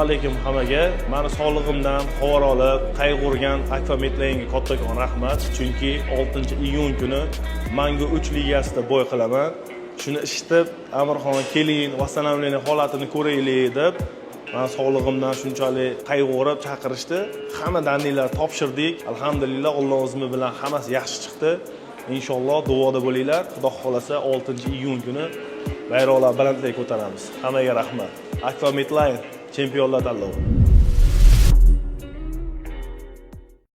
alaykum hammaga. Meni sog'lig'imdan xabar olib, qayg'urgan Akfa Medline'ga kattakon rahmat. Chunki 6-iyun kuni Mango 3 ligasida bo'y qilaman. Shuni eshitib, Amirxon keling, vassanomleniya holatini ko'raylik deb, men sog'lig'imdan shunchalik qayg'urib chaqirishdi. Hamma danliklar topshirdik. Alhamdulillah, Alloh o'zimiz bilan hammasi yaxshi chiqdi. Inshaalloh duoda bo'linglar. Xudo xolasa 6-iyun kuni bayroqlar balandlikka ko'taramiz. Hammaga rahmat. Akfa Medline chempionlar tanlovi.